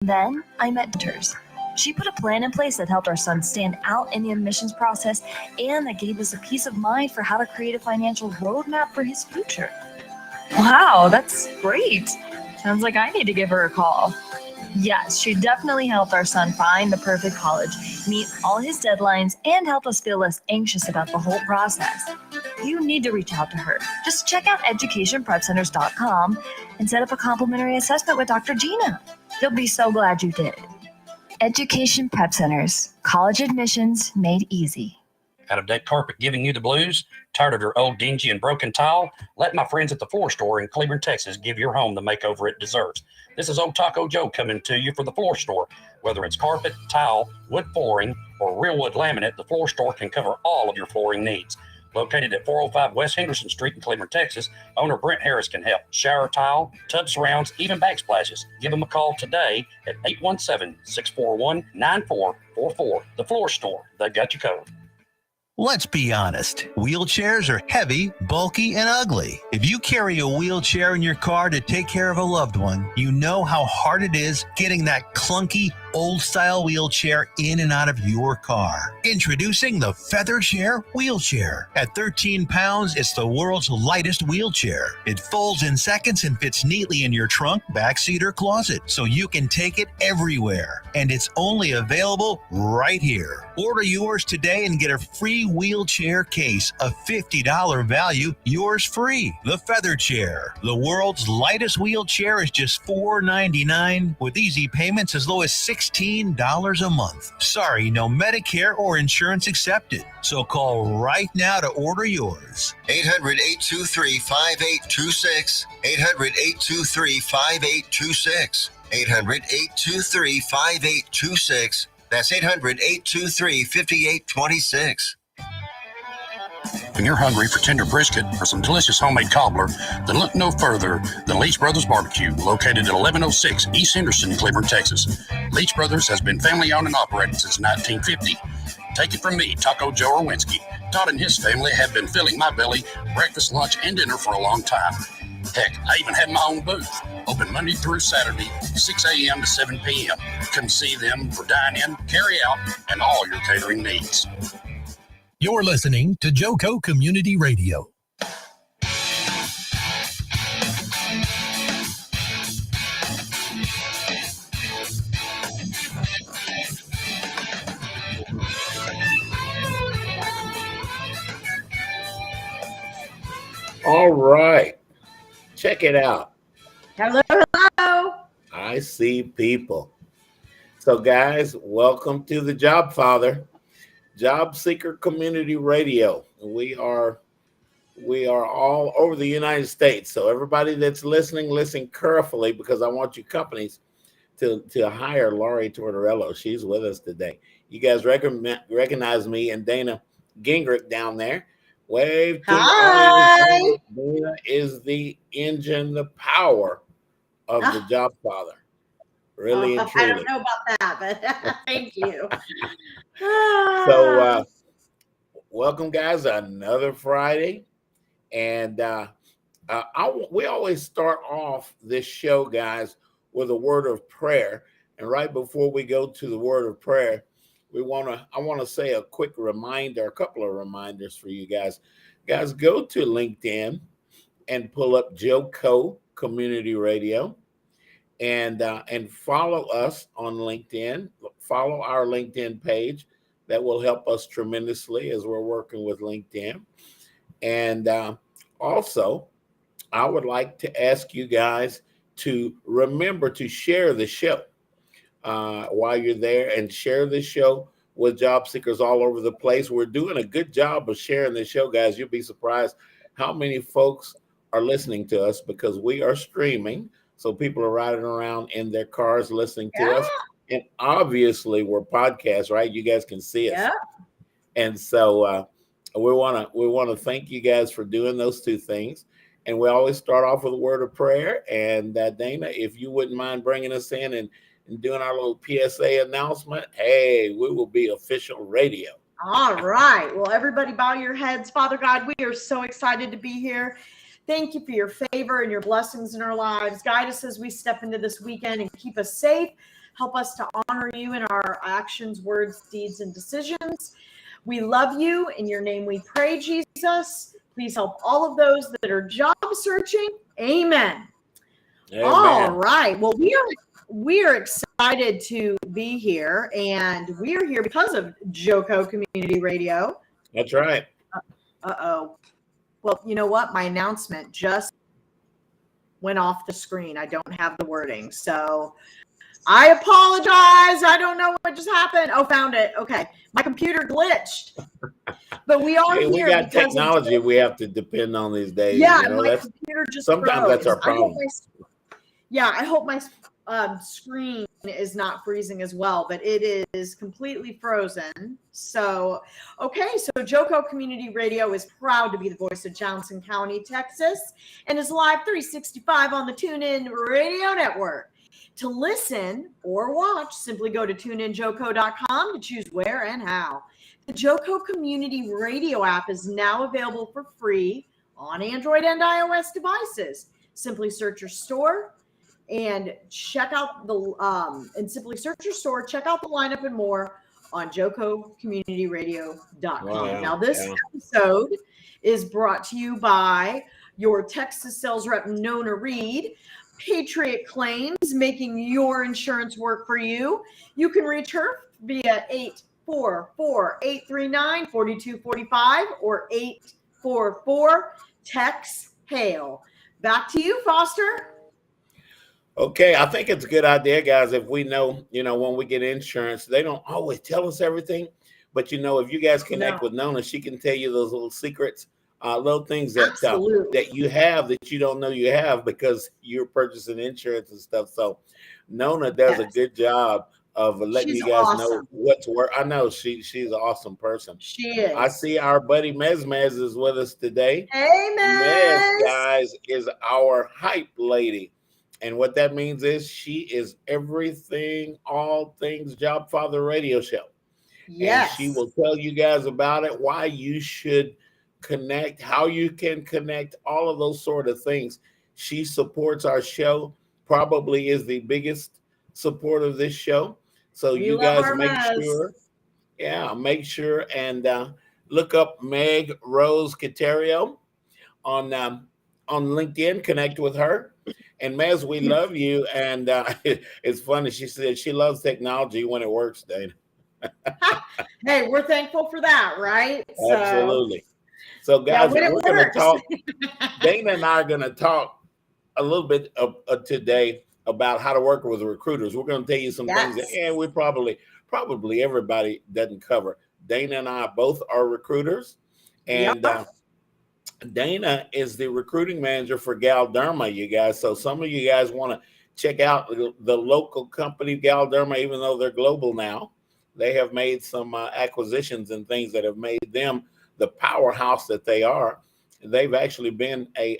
Then I met Gingerich. She put a plan in place that helped our son stand out in the admissions process and that gave us a peace of mind for how to create a financial roadmap for his future. Wow, that's great. Sounds like I need to give her a call. Yes, she definitely helped our son find the perfect college, meet all his deadlines, and help us feel less anxious about the whole process. You need to reach out to her. Just check out educationprepcenters.com and set up a complimentary assessment with Dr. Gina. You'll be so glad you did. Education Prep Centers. College admissions made easy. Out-of-date carpet giving you the blues? Tired of your old, dingy, and broken tile? Let my friends at the Floor Store in Cleveland, Texas give your home the makeover it deserves. This is Old Taco Joe coming to you for the Floor Store. Whether it's carpet, tile, wood flooring, or real wood laminate, the Floor Store can cover all of your flooring needs. Located at 405 West Henderson Street in Cleveland, Texas, owner Brent Harris can help. Shower tile, tub surrounds, even backsplashes. Give them a call today at 817-641-9444. The Floor Store, they got you covered. Let's be honest. Wheelchairs are heavy, bulky, and ugly. If you carry a wheelchair in your car to take care of a loved one, you know how hard it is getting that clunky, old-style wheelchair in and out of your car. Introducing the Feather Chair Wheelchair. At 13 pounds, it's the world's lightest wheelchair. It folds in seconds and fits neatly in your trunk, backseat, or closet, so you can take it everywhere. And it's only available right here. Order yours today and get a free wheelchair case, a $50 value, yours free. The Feather Chair. The world's lightest wheelchair is just $4.99 with easy payments as low as $16 a month. Sorry, no Medicare or insurance accepted. So call right now to order yours. 800-823-5826. 800-823-5826. 800-823-5826. That's 800-823-5826. When you're hungry for tender brisket or some delicious homemade cobbler, then look no further than Leach Brothers Barbecue, located at 1106 East Henderson, Cleveland, Texas. Leach Brothers has been family-owned and operated since 1950. Take it from me, Taco Joe Orwinski. Todd and his family have been filling my belly breakfast, lunch, and dinner for a long time. Heck, I even have my own booth, open Monday through Saturday, 6 a.m. to 7 p.m. Come see them for dine-in, carry-out, and all your catering needs. You're listening to Joco Community Radio. All right. Check it out. Hello, hello. I see people. So, guys, welcome to the Jobfather, Jobseeker Community Radio. We are all over the United States. So everybody that's listening, listen carefully, because I want you companies to hire Laurie Tortorello. She's with us today. You guys recognize me and Dana Gingerich down there. Wave to Hi. Dana is the engine, the power of the Jobfather. Really and truly. I don't know about that, but thank you. So welcome, guys, another Friday. And we always start off this show, guys, with a word of prayer. And right before we go to the word of prayer, I want to say a quick reminder, a couple of reminders for you guys. Guys, go to LinkedIn and pull up Joco Community Radio and follow us on LinkedIn. Follow our LinkedIn page. That will help us tremendously as we're working with LinkedIn. And also, I would like to ask you guys to remember to share the show while you're there, and share the show with job seekers all over the place. We're doing a good job of sharing the show, guys. You'll be surprised how many folks are listening to us, because we are streaming. So people are riding around in their cars listening to us. And obviously we're podcasts, right? You guys can see us. Yeah. And so we want to thank you guys for doing those two things. And we always start off with a word of prayer. And Dana, if you wouldn't mind bringing us in and doing our little PSA announcement, hey, we will be official radio. All right. Well, everybody bow your heads. Father God, we are so excited to be here. Thank you for your favor and your blessings in our lives. Guide us as we step into this weekend and keep us safe, Help us to honor you in our actions, words, deeds, and decisions. We love you. In your name we pray, Jesus. Please help all of those that are job searching. Amen. All right. Well, we are excited to be here, and we are here because of JoCo Community Radio. That's right. Uh-oh. Well, you know what? My announcement just went off the screen. I don't have the wording. So I apologize. I don't know what just happened. Oh, found it. Okay. My computer glitched. But we are here. We got technology we have to depend on these days. Yeah, my computer just sometimes froze. That's our problem. I hope my screen is not freezing as well, but it is completely frozen. So, okay, so JoCo Community Radio is proud to be the voice of Johnson County, Texas, and is live 365 on the TuneIn Radio Network. To listen or watch, simply go to tuneinjoco.com to choose where and how. The JoCo Community Radio app is now available for free on Android and iOS devices. Simply search your store and check out check out the lineup and more on jococommunityradio.com. Wow, now, this episode is brought to you by your Texas sales rep, Nona Reed, Patriot Claims, making your insurance work for you. You can reach her via 844-839-4245 or 844-TEX-HAIL. Back to you, Foster. Okay, I think it's a good idea, guys. If we know, when we get insurance, they don't always tell us everything. But, if you guys connect with Nona, she can tell you those little secrets, little things that you have that you don't know you have because you're purchasing insurance and stuff. So Nona does a good job of letting you guys know what's work. I know she's an awesome person. She is. I see our buddy Mez is with us today. Hey, Mez, guys, is our hype lady. And what that means is she is everything, all things Jobfather radio show. Yes. And she will tell you guys about it, why you should connect, how you can connect, all of those sort of things. She supports our show, probably is the biggest supporter of this show. So you guys make sure and look up Meg Rose Caterio on LinkedIn, connect with her. And Mez, we love you. And it's funny. She said she loves technology when it works, Dana. Hey, we're thankful for that, right? Absolutely. So guys, we're going to talk. Dana and I are going to talk a little bit today about how to work with recruiters. We're going to tell you some things that we probably everybody doesn't cover. Dana and I both are recruiters. And Dana is the recruiting manager for Galderma, you guys. So some of you guys want to check out the local company, Galderma, even though they're global now. They have made some acquisitions and things that have made them the powerhouse that they are. They've actually been a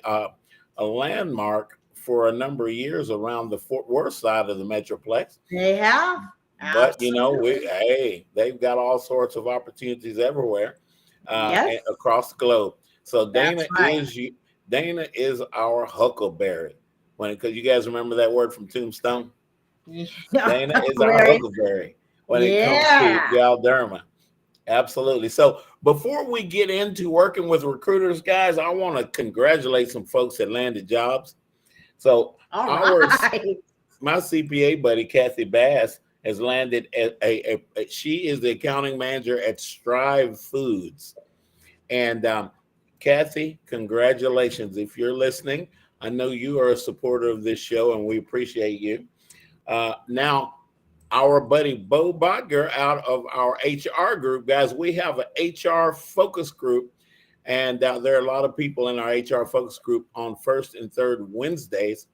landmark for a number of years around the Fort Worth side of the Metroplex. They have. Absolutely. But, they've got all sorts of opportunities everywhere across the globe. So Dana is our huckleberry. Because you guys remember that word from Tombstone? Dana is our huckleberry when it comes to Galderma. Absolutely. So before we get into working with recruiters, guys, I want to congratulate some folks that landed jobs. So my CPA buddy, Kathy Bass, has landed she is the accounting manager at Strive Foods. And Kathy, congratulations. If you're listening, I know you are a supporter of this show and we appreciate you. Now, our buddy Bo Bodger out of our HR group, guys, we have an HR focus group, and there are a lot of people in our HR focus group on first and third Wednesdays.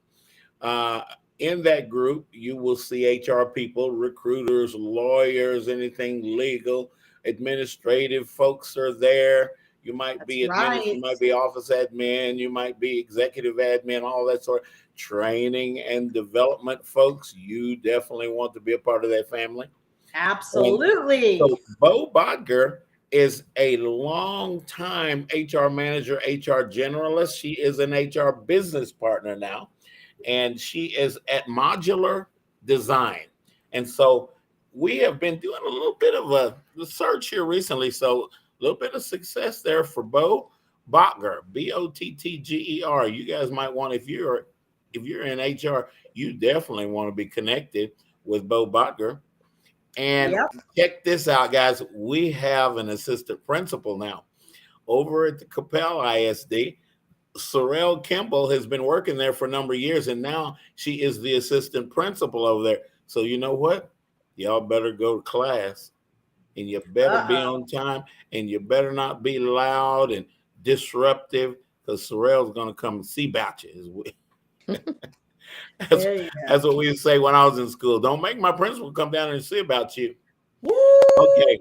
In that group, you will see HR people, recruiters, lawyers, anything legal, administrative folks are there. You might be you might be office admin, you might be executive admin, all that sort of training and development folks. You definitely want to be a part of that family. Absolutely. So Bo Bodger is a long-time HR manager, HR generalist. She is an HR business partner now, and she is at Modular Design. And so we have been doing a little bit of a search here recently. So a little bit of success there for Bo Bottger, Bottger. You guys might want, if you're in HR, you definitely want to be connected with Bo Bottger. And Yep. check this out, guys. We have an assistant principal now over at the Capel ISD. Sorrel Kimball has been working there for a number of years, and now she is the assistant principal over there. So you know what? Y'all better go to class, and you better be on time, and you better not be loud and disruptive, because Sorrel's going to come and see about you. That's what we would say when I was in school. Don't make my principal come down and see about you. Woo! Okay.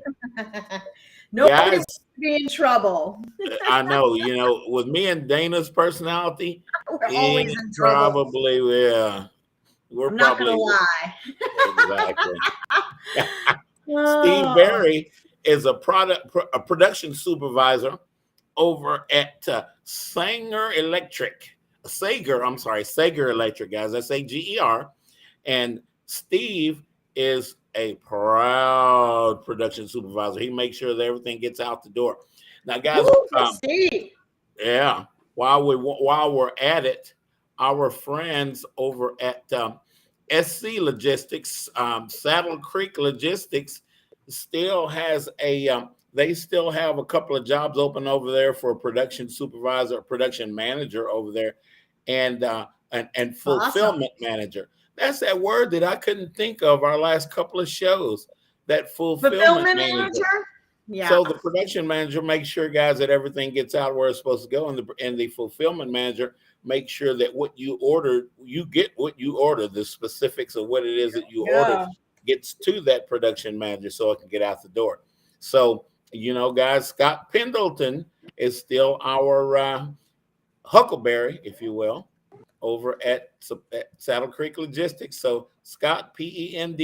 Nobody wants to be in trouble. I know, with me and Dana's personality, We're always in trouble. probably, yeah. I'm not going to lie. Exactly. Steve Berry is a production supervisor over at Sager Electric, guys. Sager. And Steve is a proud production supervisor. He makes sure that everything gets out the door. Now, guys, Steve. Yeah. While we're at it, our friends over at SC Logistics, Saddle Creek Logistics, still has they still have a couple of jobs open over there for a production supervisor, production manager over there, and fulfillment manager. That's that word that I couldn't think of our last couple of shows. That fulfillment manager. Yeah. So the production manager makes sure, guys, that everything gets out where it's supposed to go, and the fulfillment manager makes sure that what you order, you get what you order. The specifics of what it is that you order gets to that production manager so it can get out the door. So, guys, Scott Pendleton is still our huckleberry, if you will, over at Saddle Creek Logistics. So Scott, Pendleton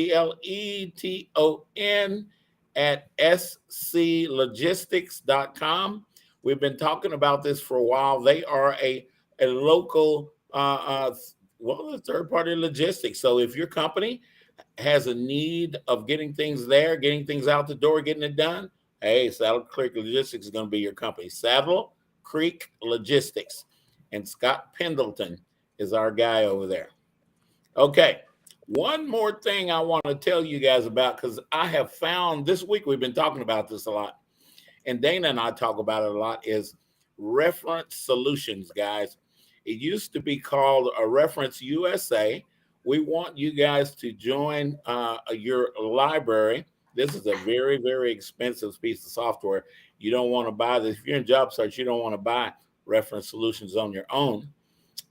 at sclogistics.com. We've been talking about this for a while. They are a local, third-party logistics. So if your company has a need of getting things there, getting things out the door, getting it done, hey, Saddle Creek Logistics is going to be your company. Saddle Creek Logistics. And Scott Pendleton is our guy over there. Okay. One more thing I want to tell you guys about, because I have found this week, we've been talking about this a lot, and Dana and I talk about it a lot, is Reference Solutions, guys. It used to be called a Reference USA. We want you guys to join your library. This is a very, very expensive piece of software. You don't want to buy this. If you're in job search, you don't want to buy Reference Solutions on your own.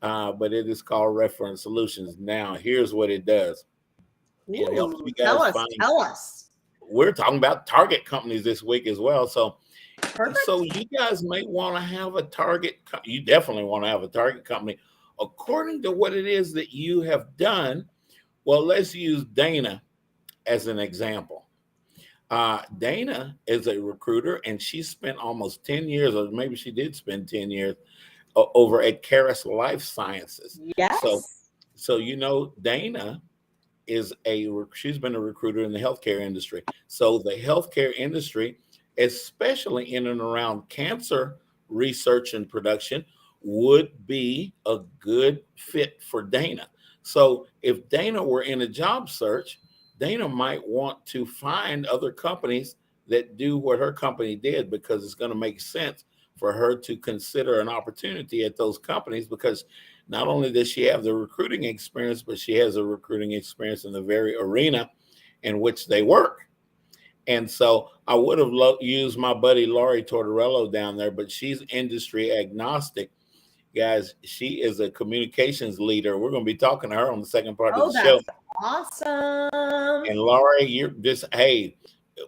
But it is called Reference Solutions. Now, here's what it does. It helps you guys tell us. We're talking about target companies this week as well. So, Perfect. So you guys may want to have a target. You definitely want to have a target company according to what it is that you have done. Well, let's use Dana as an example. Dana is a recruiter, and she spent almost 10 years, or maybe she did spend 10 years over at Caris Life Sciences. Yes. So Dana she's been a recruiter in the healthcare industry. So the healthcare industry, especially in and around cancer research and production, would be a good fit for Dana. So if Dana were in a job search, Dana might want to find other companies that do what her company did, because it's going to make sense for her to consider an opportunity at those companies, because not only does she have the recruiting experience, but she has a recruiting experience in the very arena in which they work. And so I would have used my buddy Laurie Tortorello down there, but she's industry agnostic. Guys, she is a communications leader. We're going to be talking to her on the second part of the show. Awesome. And Laurie, you're just, hey,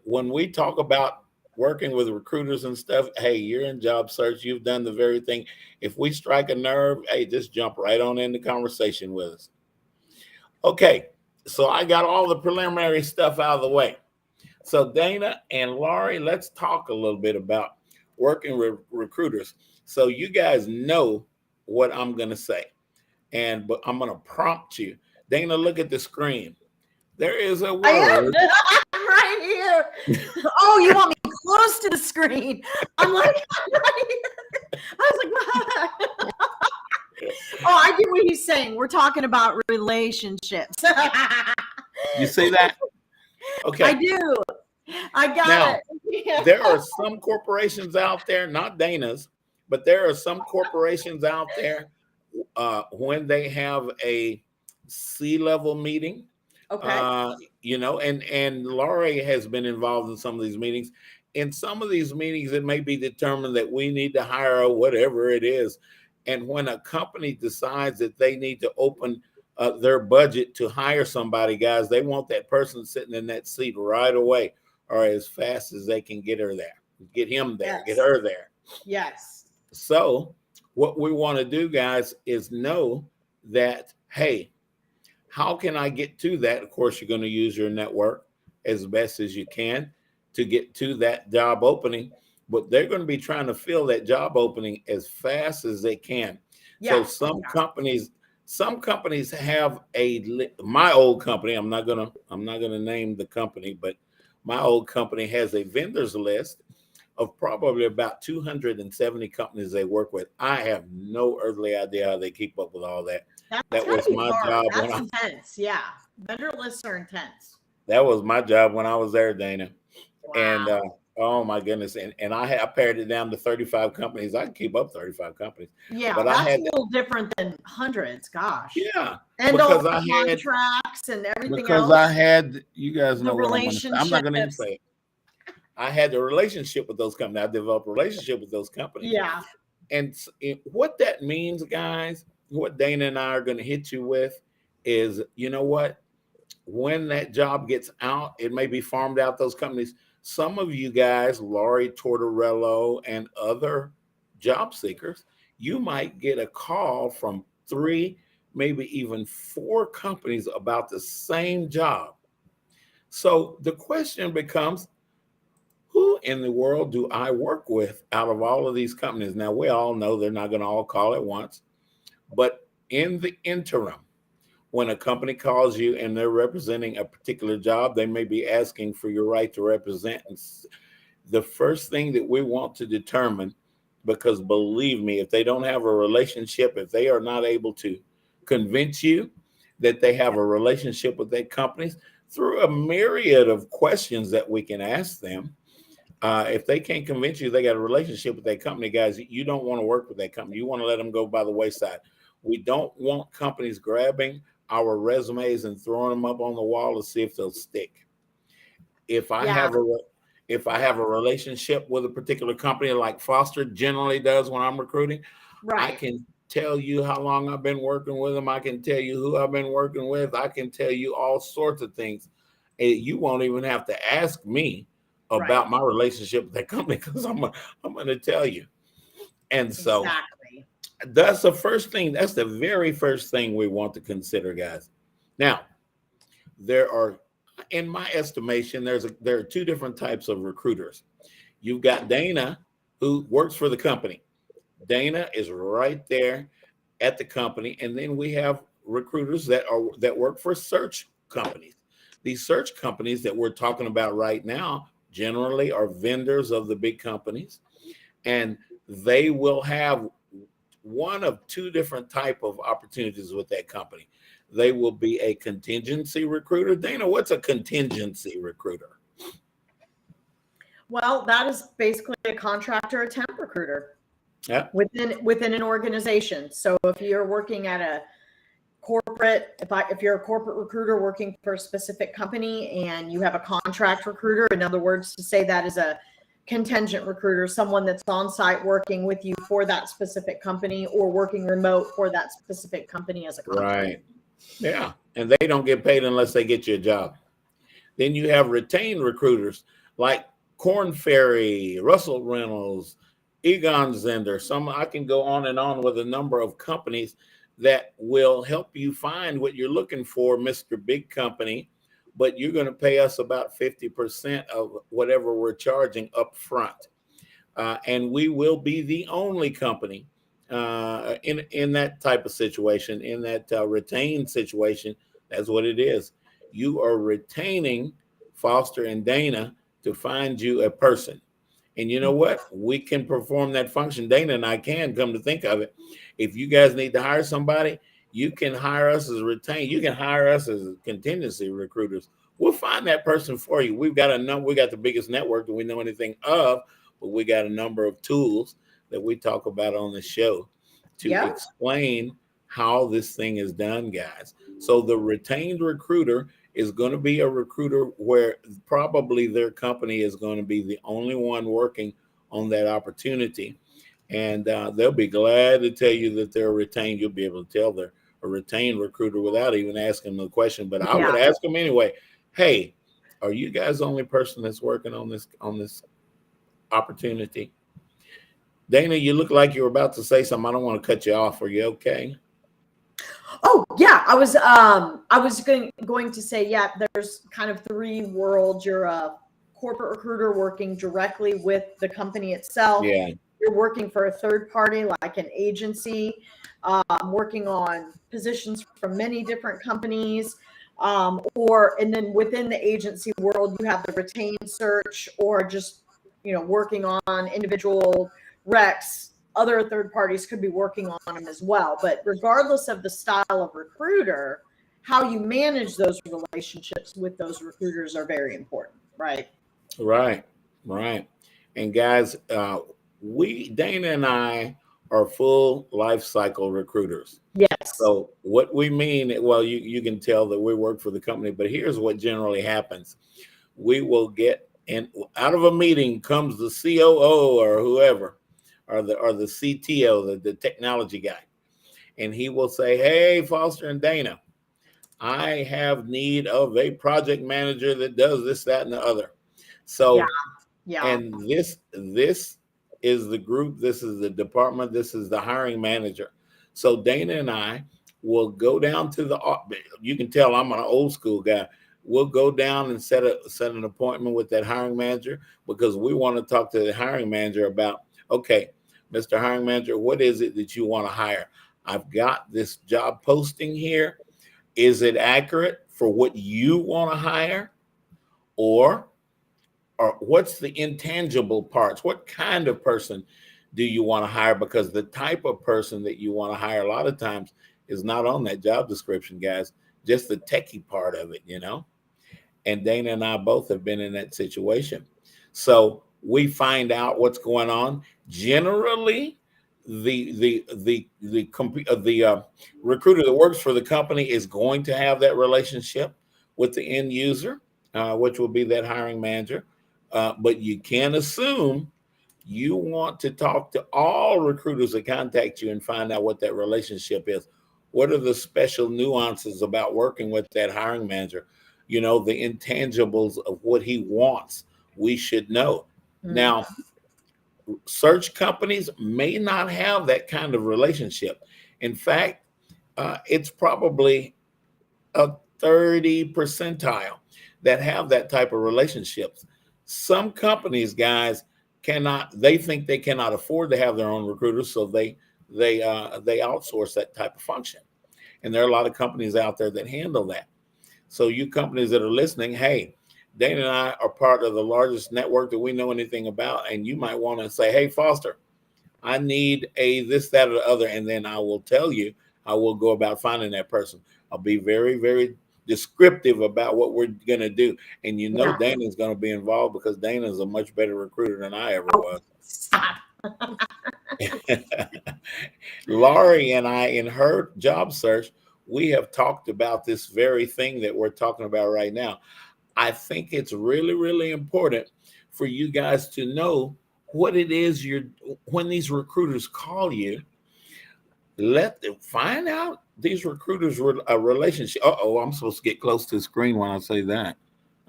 when we talk about working with recruiters and stuff, hey, you're in job search. You've done the very thing. If we strike a nerve, hey, just jump right on into conversation with us. Okay, so I got all the preliminary stuff out of the way. So Dana and Laurie, let's talk a little bit about working with recruiters. So you guys know what I'm going to say, but I'm going to prompt you. Dana, look at the screen. There is a I am. word. I'm right here. Oh, you want me close to the screen? I'm like, I'm right here. I was like, oh, I get what he's saying. We're talking about relationships. You see that? Okay. I do. I got Now, it. Yeah. there are some corporations out there, not Dana's, but there are some corporations out there when they have a C-level meeting. Okay. And Laurie has been involved in some of these meetings. In some of these meetings, it may be determined that we need to hire whatever it is. And when a company decides that they need to open their budget to hire somebody, guys, they want that person sitting in that seat right away, or as fast as they can get her there, get him there, get her there. Yes. So what we want to do, guys, is know that, hey, how can I get to that? Of course, you're going to use your network as best as you can to get to that job opening, but they're going to be trying to fill that job opening as fast as they can. Yeah. So some companies have my old company, I'm not going to name the company, but my old company has a vendors list of probably about 270 companies they work with. I have no earthly idea how they keep up with all that. That was my job. That's intense. Yeah. Vendor lists are intense. That was my job when I was there, Dana. Wow. And oh my goodness. And I pared it down to 35 companies. I can keep up 35 companies. Yeah, but that's a little different than hundreds. Gosh. Yeah. And all the contracts and everything because else. I had, you guys know what I'm not going to relationships. say it. I had the relationship with those companies. I developed a relationship with those companies. Yeah. And what that means, guys, what Dana and I are going to hit you with is, you know what? When that job gets out, it may be farmed out those companies. Some of you guys, Laurie Tortorello and other job seekers, you might get a call from 3, maybe even 4 companies about the same job. So the question becomes, who in the world do I work with out of all of these companies? Now, we all know they're not going to all call at once, but in the interim, when a company calls you and they're representing a particular job, they may be asking for your right to represent. And the first thing that we want to determine, because believe me, if they don't have a relationship, if they are not able to convince you that they have a relationship with their companies, through a myriad of questions that we can ask them, if they can't convince you they got a relationship with that company, guys, you don't want to work with that company. You want to let them go by the wayside. We don't want companies grabbing our resumes and throwing them up on the wall to see if they'll stick. If I have a relationship with a particular company like Foster generally does when I'm recruiting, right, I can tell you how long I've been working with them. I can tell you who I've been working with. I can tell you all sorts of things. And you won't even have to ask me about my relationship with that company, because I'm going to tell you. And so that's the first thing. That's the very first thing we want to consider, guys. Now, there are, in my estimation, there are 2 different types of recruiters. You've got Dana, who works for the company. Dana is right there at the company. And then we have recruiters that work for search companies. These search companies that we're talking about right now generally are vendors of the big companies, and they will have one of 2 different type of opportunities with that company. They will be a contingency recruiter. Dana, what's a contingency recruiter? Well, that is basically a contractor, a temp recruiter. Yeah. Within an organization. So if you're working at a corporate, if you're a corporate recruiter working for a specific company and you have a contract recruiter, in other words, to say that is a contingent recruiter, someone that's on site working with you for that specific company or working remote for that specific company as a contract. Right. Yeah. And they don't get paid unless they get you a job. Then you have retained recruiters like Korn Ferry, Russell Reynolds, Egon Zehnder. I can go on and on with a number of companies that will help you find what you're looking for, Mr. Big Company, but you're going to pay us about 50% of whatever we're charging up front. And we will be the only company in that type of situation, in that retained situation. That's what it is. you are retaining Foster and Dana to find you a person. And you know what? We can perform that function. Dana and I can, come to think of it. If you guys need to hire somebody, you can hire us as retained. You can hire us as contingency recruiters. We'll find that person for you. We've got a number. We got the biggest network that we know anything of, but we got a number of tools that we talk about on the show to explain how this thing is done, guys. So the retained recruiter is going to be a recruiter where probably their company is going to be the only one working on that opportunity. And they'll be glad to tell you that they're retained. You'll be able to tell they're a retained recruiter without even asking them the question. But I would ask them anyway, hey, are you guys the only person that's working on this opportunity? Dana, you look like you were about to say something. I don't want to cut you off. Are you okay? Oh yeah, I was going to say, yeah, there's kind of three worlds. You're a corporate recruiter working directly with the company itself. Yeah. You're working for a third party like an agency, working on positions from many different companies. And then within the agency world, you have the retained search or just, working on individual recs. Other third parties could be working on them as well. But regardless of the style of recruiter, how you manage those relationships with those recruiters are very important, right? Right. And guys, Dana and I are full life cycle recruiters. Yes. So what we mean, well, you can tell that we work for the company, but here's what generally happens. We will get, and out of a meeting comes the COO or whoever, or the CTO, the technology guy. And he will say, hey, Foster and Dana, I have need of a project manager that does this, that, and the other. So, and this is the group, this is the department, this is the hiring manager. So Dana and I will go down to you can tell I'm an old school guy. We'll go down and set an appointment with that hiring manager because we want to talk to the hiring manager about, okay, Mr. Hiring Manager, what is it that you want to hire? I've got this job posting here. Is it accurate for what you want to hire? Or what's the intangible parts? What kind of person do you want to hire? Because the type of person that you want to hire a lot of times is not on that job description, guys, just the techie part of it, And Dana and I both have been in that situation. So we find out what's going on. Generally, the recruiter that works for the company is going to have that relationship with the end user, which will be that hiring manager. But you can assume you want to talk to all recruiters that contact you and find out what that relationship is. What are the special nuances about working with that hiring manager? The intangibles of what he wants, we should know. Mm-hmm. Now, search companies may not have that kind of relationship. In fact, it's probably a 30 percentile that have that type of relationships. Some companies, guys, they think they cannot afford to have their own recruiters, so they outsource that type of function. And there are a lot of companies out there that handle that. So you companies that are listening, hey, Dana and I are part of the largest network that we know anything about. And you might want to say, hey, Foster, I need a this, that, or the other. And then I will tell you how we'll go about finding that person. I'll be very, very descriptive about what we're going to do. And Dana's going to be involved because Dana's a much better recruiter than I ever was. Stop. Laurie and I, in her job search, we have talked about this very thing that we're talking about right now. I think it's really, really important for you guys to know what it is when these recruiters call you, let them find out these recruiters were a relationship. I'm supposed to get close to the screen when I say that.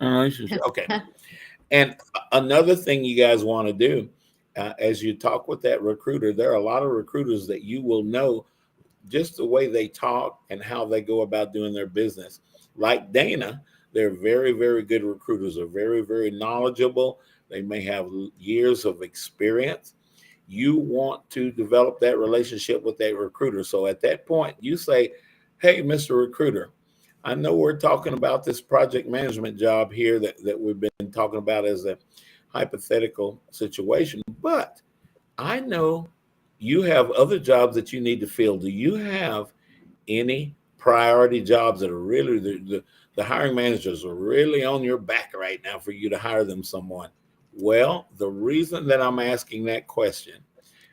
Okay. And another thing you guys want to do as you talk with that recruiter, there are a lot of recruiters that you will know just the way they talk and how they go about doing their business. Like Dana, they're very, very good recruiters. They're very, very knowledgeable. They may have years of experience. You want to develop that relationship with that recruiter. So at that point, you say, hey, Mr. Recruiter, I know we're talking about this project management job here that we've been talking about as a hypothetical situation, but I know you have other jobs that you need to fill. Do you have any priority jobs that are really the hiring managers are really on your back right now for you to hire them someone? Well, the reason that I'm asking that question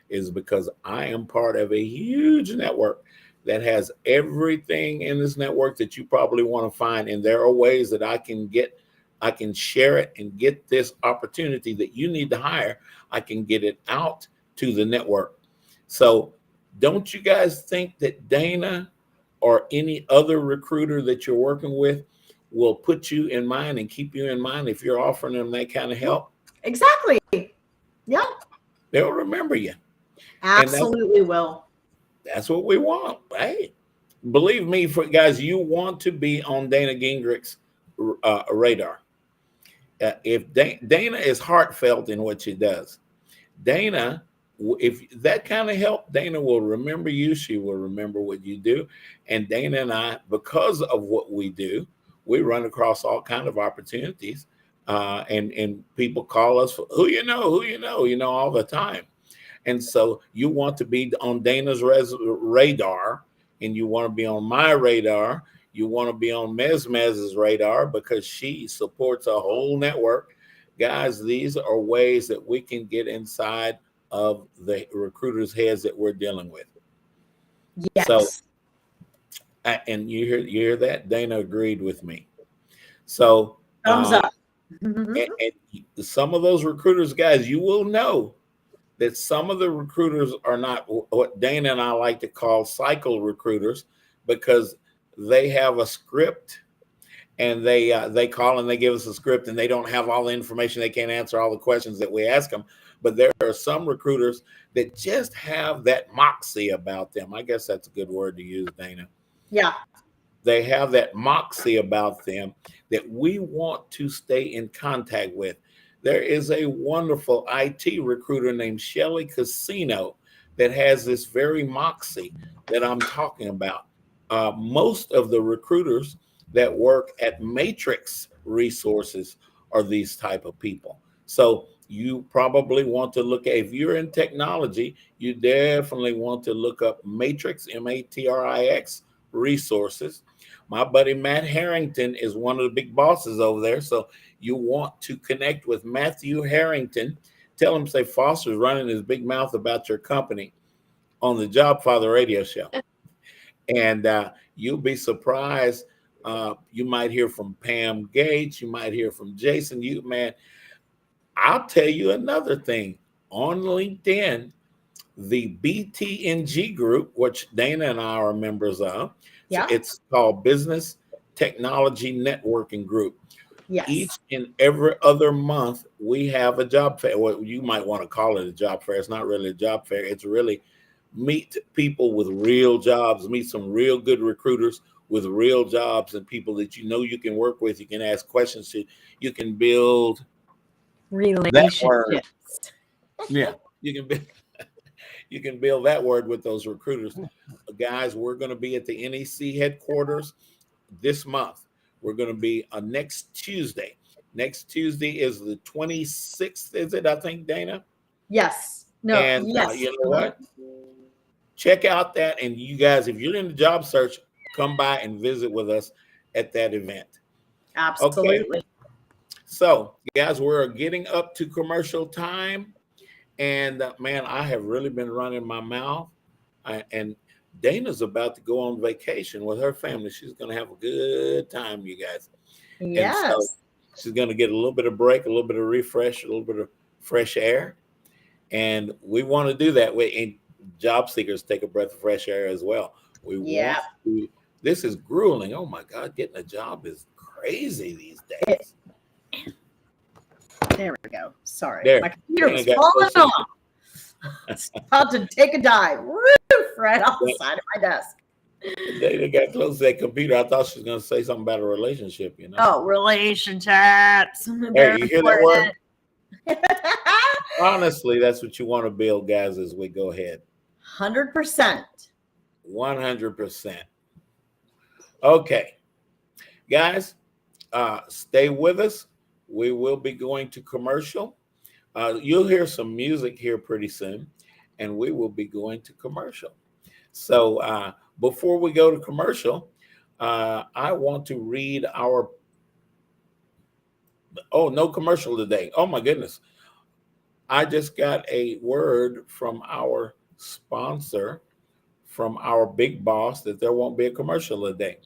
is because I am part of a huge network that has everything in this network that you probably want to find. And there are ways that I can share it and get this opportunity that you need to hire. I can get it out to the network. So don't you guys think that Dana or any other recruiter that you're working with will put you in mind and keep you in mind if you're offering them that kind of help? Exactly. Yeah. They'll remember you. Absolutely will. That's what we want, right? Believe me, for guys, you want to be on Dana Gingerich's radar. If Dana is heartfelt in what she does, Dana, if that kind of help, Dana will remember you. She will remember what you do. And Dana and I, because of what we do, we run across all kinds of opportunities. And people call us, who you know, all the time. And so you want to be on Dana's radar, and you want to be on my radar. You want to be on Mez's radar because she supports a whole network. Guys, these are ways that we can get inside of the recruiters' heads that we're dealing with. Yes. So, and you hear that? Dana agreed with me. So, thumbs up. And some of those recruiters, guys, you will know that some of the recruiters are not what Dana and I like to call cycle recruiters, because they have a script and they call and they give us a script and they don't have all the information. They can't answer all the questions that we ask them. But there are some recruiters that just have that moxie about them. I guess that's a good word to use, Dana. Yeah. They have that moxie about them that we want to stay in contact with. There is a wonderful IT recruiter named Shelly Casino that has this very moxie that I'm talking about. Most of the recruiters that work at Matrix Resources are these type of people. So you probably want to look at, if you're in technology, you definitely want to look up Matrix, Matrix Resources. My buddy Matt Harrington is one of the big bosses over there. So you want to connect with Matthew Harrington. Tell him, say, Foster's running his big mouth about your company on the Jobfather radio show. And you'll be surprised. You might hear from Pam Gates. You might hear from Jason. I'll tell you another thing. On LinkedIn, the BTNG group, which Dana and I are members of, yeah. It's called Business Technology Networking Group. Yes. Each and every other month, we have a job fair. Well, you might want to call it a job fair. It's not really a job fair. It's really meet people with real jobs, meet some real good recruiters with real jobs and people that you know you can work with. You can ask questions to. You can build relationships. Yeah, you can build that word with those recruiters. Guys, we're going to be at the NEC headquarters this month. We're going to be next Tuesday. Next Tuesday is the 26th, is it? I think, Dana? Yes. No, and yes. You know what? Check out that. And you guys, if you're in the job search, come by and visit with us at that event. Absolutely. Okay. So, guys, we're getting up to commercial time. And man, I have really been running my mouth. And Dana's about to go on vacation with her family. She's going to have a good time, you guys. Yes. And so she's going to get a little bit of break, a little bit of refresh, a little bit of fresh air. And we want to do that. And job seekers take a breath of fresh air as well. This is grueling. Oh my God, getting a job is crazy these days. There we go. Sorry. There. My computer was falling off. It's about to take a dive right off the side of my desk. They got close to that computer. I thought she was going to say something about a relationship, you know. Oh, relationships. Hey, you hear that word? Honestly, that's what you want to build, guys, as we go ahead. 100%. 100%. Okay. Guys, stay with us. We will be going to commercial. You'll hear some music here pretty soon, and we will be going to commercial. So before we go to commercial, I want to read our. Oh, no commercial today. Oh, my goodness. I just got a word from our sponsor, from our big boss, that there won't be a commercial today.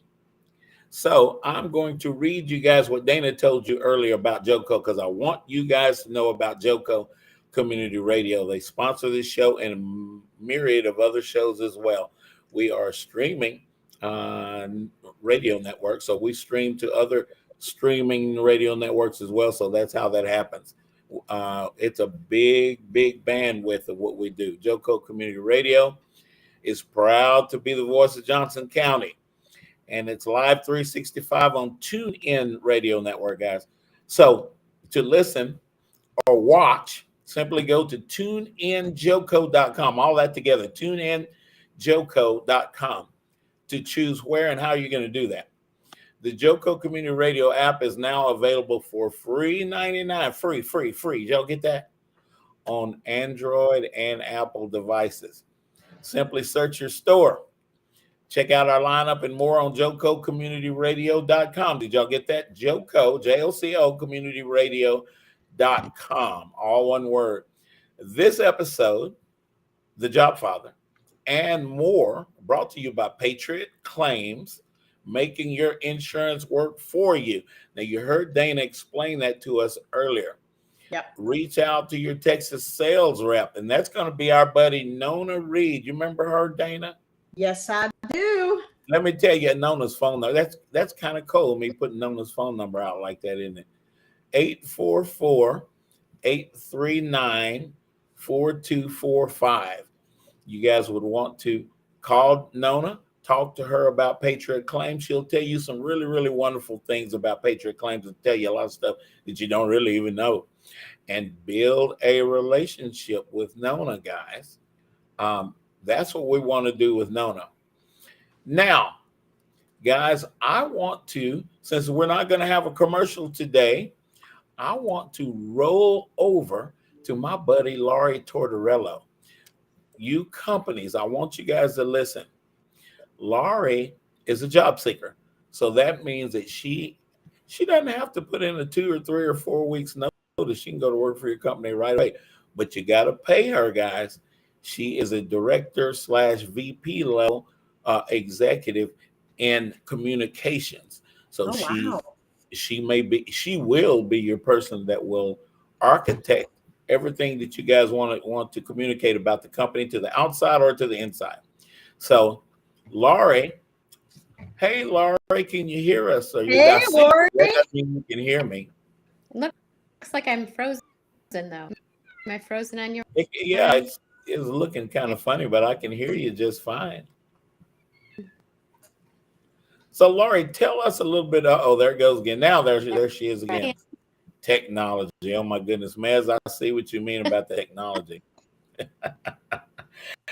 So I'm going to read you guys what Dana told you earlier about Joco, because I want you guys to know about Joco Community Radio. They sponsor this show and a myriad of other shows as well. We are streaming on radio networks, so we stream to other streaming radio networks as well. So that's how that happens. It's a big bandwidth of what we do. Joco Community Radio is proud to be the voice of Johnson County, and it's live 365 on TuneIn Radio Network, guys. So to listen or watch, simply go to tuneinjoco.com, all that together, tuneinjoco.com, to choose where and how you're going to do that. The Joco Community Radio app is now available for free 99, free. Did y'all get that? On Android and Apple devices. Simply search your store. Check out our lineup and more on JocoCommunityRadio.com. Did y'all get that? Joco, Joco, CommunityRadio.com. All one word. This episode, The Jobfather, and more, brought to you by Patriot Claims, making your insurance work for you. Now, you heard Dana explain that to us earlier. Yep. Reach out to your Texas sales rep, and that's going to be our buddy Nona Reed. You remember her, Dana? Yes, I do. Let me tell you Nona's phone number. That's kind of cool, me putting Nona's phone number out like that, isn't it? 844-839-4245. You guys would want to call Nona, talk to her about Patriot Claims. She'll tell you some really wonderful things about Patriot Claims and tell you a lot of stuff that you don't really even know. And build a relationship with Nona, guys. That's what we want to do with Nona. Now, guys, I want to, since we're not going to have a commercial today, I want to roll over to my buddy Laurie Tortorello. You companies, I want you guys to listen. Laurie is a job seeker. So that means that she doesn't have to put in a 2 or 3 or 4 weeks notice. She can go to work for your company right away. But you got to pay her, guys. She is a director/VP level executive in communications. So she will be your person that will architect everything that you guys want to communicate about the company to the outside or to the inside. So, Laurie, hey, Laurie, can you hear us? Hey, Laurie. You can hear me. Looks like I'm frozen, though. Am I frozen on your? Yeah, it's looking kind of funny, but I can hear you just fine. So, Laurie, tell us a little bit. There it goes again. Now there she is again. Technology. Oh my goodness, Maz, I see what you mean about the technology.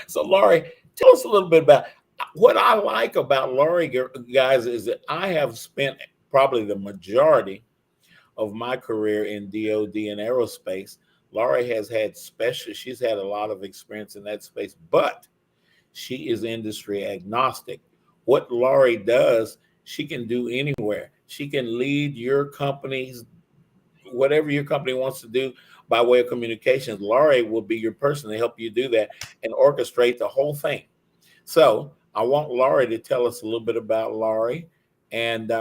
So, Laurie, tell us a little bit about what I like about Laurie, guys, is that I have spent probably the majority of my career in DoD and aerospace. Laurie has had she's had a lot of experience in that space, but she is industry agnostic. What Laurie does, she can do anywhere. She can lead your company's, whatever your company wants to do by way of communications. Laurie will be your person to help you do that and orchestrate the whole thing. So I want Laurie to tell us a little bit about Laurie and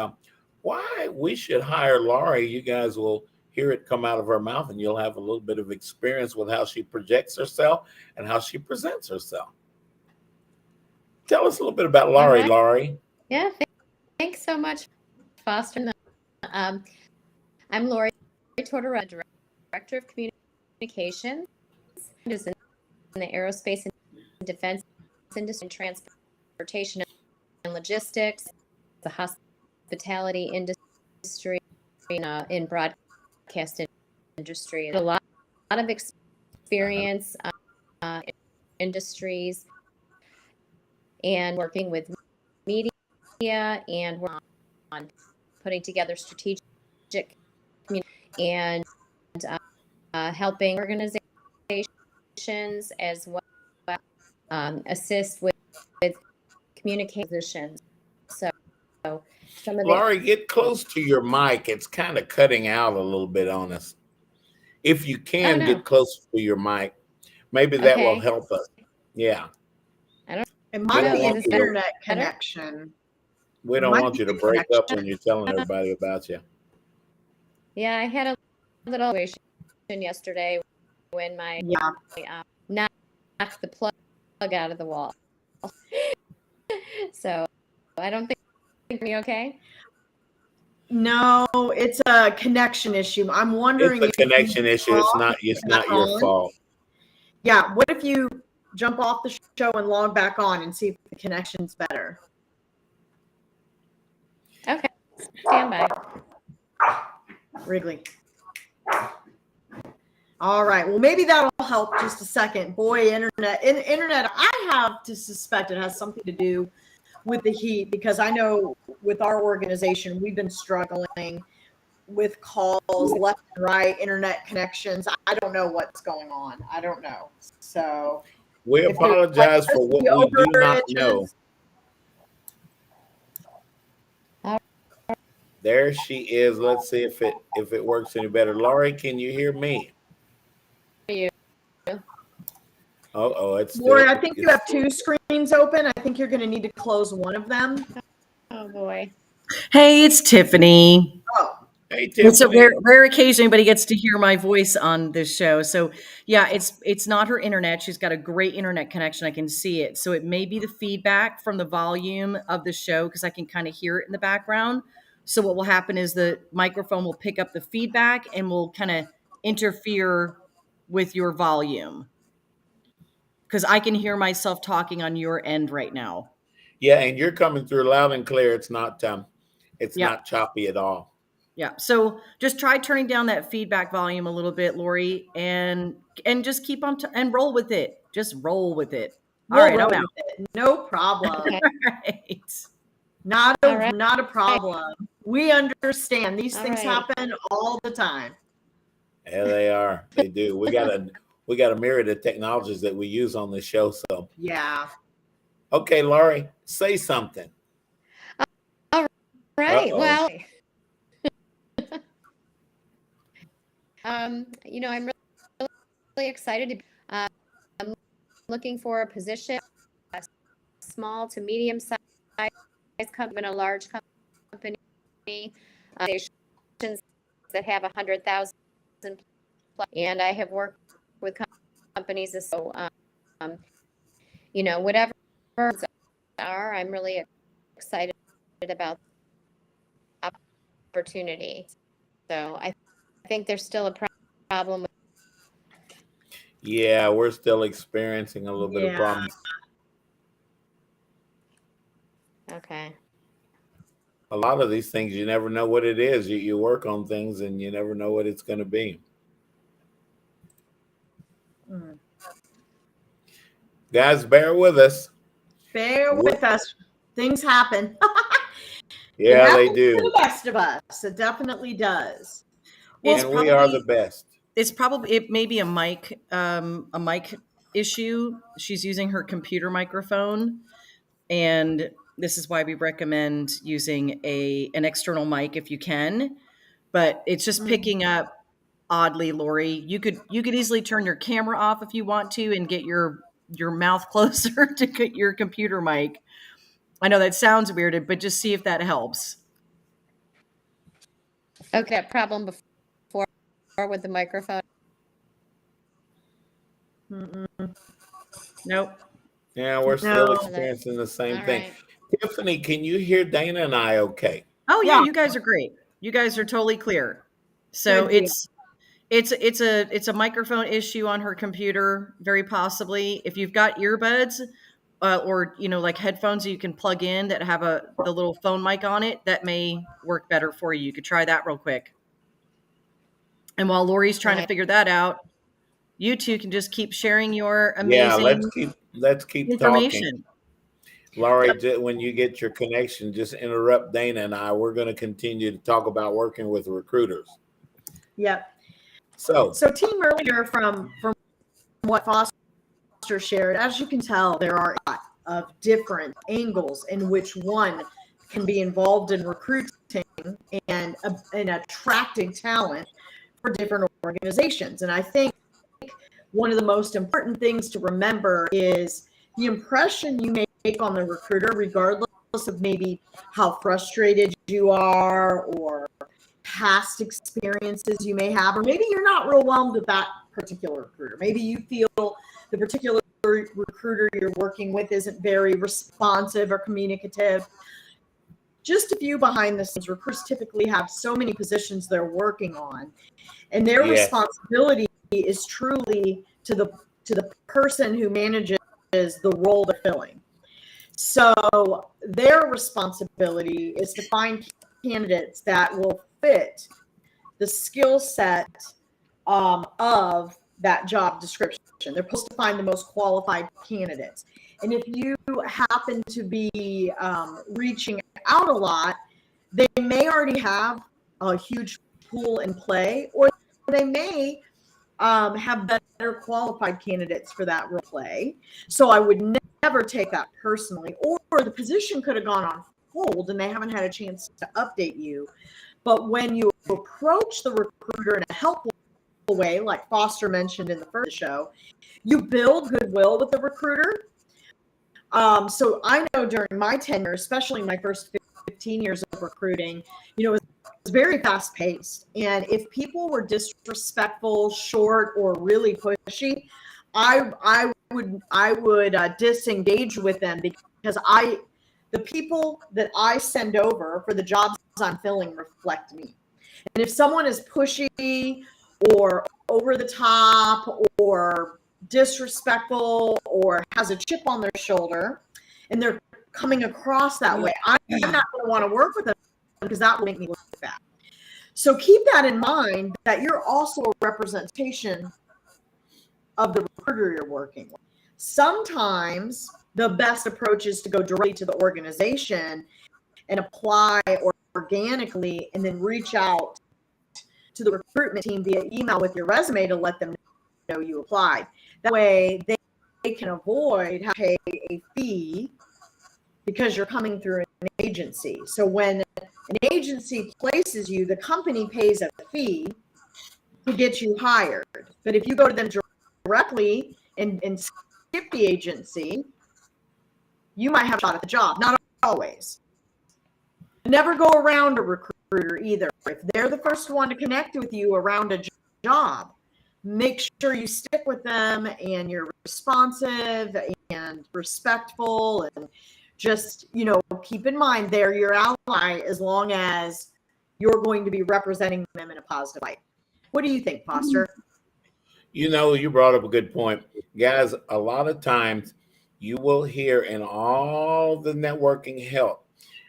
why we should hire Laurie. You guys will hear it come out of her mouth, and you'll have a little bit of experience with how she projects herself and how she presents herself. Tell us a little bit about Laurie, Right. Laurie. Yeah, thanks so much, Foster. I'm Laurie Tortorello, Director of Communications, in the aerospace and defense industry, and transportation and logistics, the hospitality industry, in broadcast industry. A lot of experience in industries and working with media and on putting together strategic and helping organizations as well, assist with communication positions. So some of the Laurie, get close to your mic. It's kind of cutting out a little bit on us. If you can no. get close to your mic, maybe that will Okay. help us. Yeah. It might don't be want an you to- internet better? connection. We don't Might want be you to the break up connection. when you're telling everybody about you. Yeah, I had a little situation yesterday when my Yeah. knocked the plug out of the wall. So I don't think me okay. No, it's a connection issue. I'm wondering It's a if you connection issue. It's not back your on. fault. Yeah. What if you jump off the show and log back on and see if the connection's better? Okay, stand by. Wrigley. All right. Well, maybe that'll help just a second. Boy, internet, I have to suspect it has something to do with the heat, because I know with our organization, we've been struggling with calls left and right, internet connections. I don't know what's going on. I don't know. So We if there's, apologize for what we do not overages. know. There she is. Let's see if it works any better. Laurie, can you hear me? You. Oh, it's still. Lori, I think you have two screens open. I think you're going to need to close one of them. Oh boy. Hey, it's Tiffany. Oh, Hey, Tiffany. It's a rare occasion anybody gets to hear my voice on this show. So yeah, it's not her internet. She's got a great internet connection. I can see it. So it may be the feedback from the volume of the show, because I can kind of hear it in the background. So what will happen is the microphone will pick up the feedback and will kind of interfere with your volume, because I can hear myself talking on your end right now. Yeah, and you're coming through loud and clear. It's not not choppy at all. Yeah. So just try turning down that feedback volume a little bit, Lori, and just keep on and roll with it. Just roll with it. All we'll right, roll I'm out. with it. No problem. Okay. All right. Not All right. not a problem. We understand. These All things right. happen all the time. Yeah, they are. They do. We got a myriad of technologies that we use on this show. So Yeah. okay, Laurie, say something. All right. Uh-oh. Well, I'm really excited. I'm looking for a position, a small to medium size company, in a large company, organizations that have 100,000 plus, and I have worked with companies. So, whatever are, I'm really excited about the opportunity. So I think there's still a problem with. Yeah, we're still experiencing a little bit of problems. Okay. A lot of these things, you never know what it is. You work on things and you never know what it's going to be. Guys, bear with us. Bear with us. Things happen. Yeah, they To do. the best of us. It definitely does. And we are the best. It may be a mic issue. She's using her computer microphone, and this is why we recommend using an external mic if you can. But it's just picking up oddly, Lori. You could easily turn your camera off if you want to, and get your mouth closer to get your computer mic. I know that sounds weird, but just see if that helps. Okay, that problem before with the microphone. Nope. Yeah, we're still experiencing the same All thing. right. Tiffany, can you hear Dana and I okay? Oh yeah, Yeah. you guys are great. You guys are totally clear. So Good it's a microphone issue on her computer, very possibly. If you've got earbuds or like headphones you can plug in that have the little phone mic on it, that may work better for you. You could try that real quick. And while Lori's trying to figure that out, you two can just keep sharing your amazing let's keep information. talking. Laurie, when you get your connection, just interrupt Dana and I. We're going to continue to talk about working with recruiters. Yep. So team, earlier from what Foster shared, as you can tell, there are a lot of different angles in which one can be involved in recruiting and attracting talent for different organizations. And I think one of the most important things to remember is the impression you make on the recruiter, regardless of maybe how frustrated you are or past experiences you may have, or maybe you're not real whelmed with that particular recruiter. Maybe you feel the particular recruiter you're working with isn't very responsive or communicative. Just a few behind the scenes, recruiters typically have so many positions they're working on, and their responsibility is truly to the person who manages the role they're filling. So their responsibility is to find candidates that will fit the skill set of that job description. They're supposed to find the most qualified candidates. And if you happen to be reaching out a lot, they may already have a huge pool in play, or they may have better qualified candidates for that role play. So I would never take that personally. Or the position could have gone on hold and they haven't had a chance to update you. But when you approach the recruiter in a helpful way, like Foster mentioned in the first show, you build goodwill with the recruiter. So I know during my tenure, especially my first 15 years of recruiting, it was very fast paced. And if people were disrespectful, short, or really pushy, I would disengage with them, because the people that I send over for the jobs I'm filling reflect me. And if someone is pushy or over the top or disrespectful or has a chip on their shoulder and they're coming across that way, I'm not going to want to work with them, because that will make me look bad. So keep that in mind, that you're also a representation of the recruiter you're working with. Sometimes the best approach is to go directly to the organization and apply organically, and then reach out to the recruitment team via email with your resume to let them know you applied. That way they can avoid having to pay a fee because you're coming through an agency. So when an agency places you, the company pays a fee to get you hired. But if you go to them directly and skip the agency, you might have a shot at the job. Not always. Never go around a recruiter either. If they're the first one to connect with you around a job, make sure you stick with them and you're responsive and respectful, and just, keep in mind they're your ally as long as you're going to be representing them in a positive light. What do you think, Foster? You brought up a good point. Guys, a lot of times you will hear in all the networking help,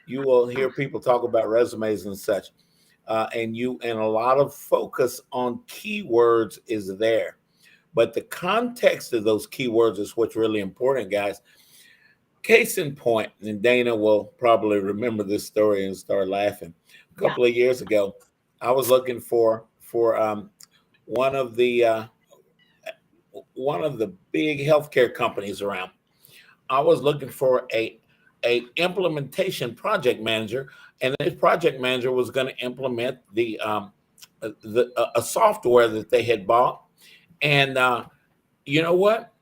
you will hear people talk about resumes and such. And a lot of focus on keywords is there. But the context of those keywords is what's really important, guys. Case in point, and Dana will probably remember this story and start laughing. A couple of years ago, I was looking for one of the big healthcare companies around. I was looking for a implementation project manager, and this project manager was going to implement a software that they had bought. And you know what?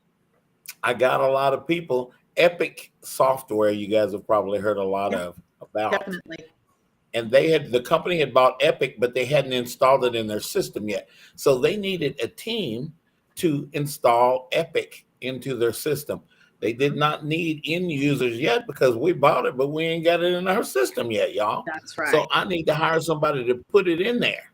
I got a lot of people. Epic software, you guys have probably heard a lot about. Definitely. And the company had bought Epic, but they hadn't installed it in their system yet. So they needed a team to install Epic into their system. They did not need end users yet because we bought it, but we ain't got it in our system yet, y'all. That's right. So I need to hire somebody to put it in there.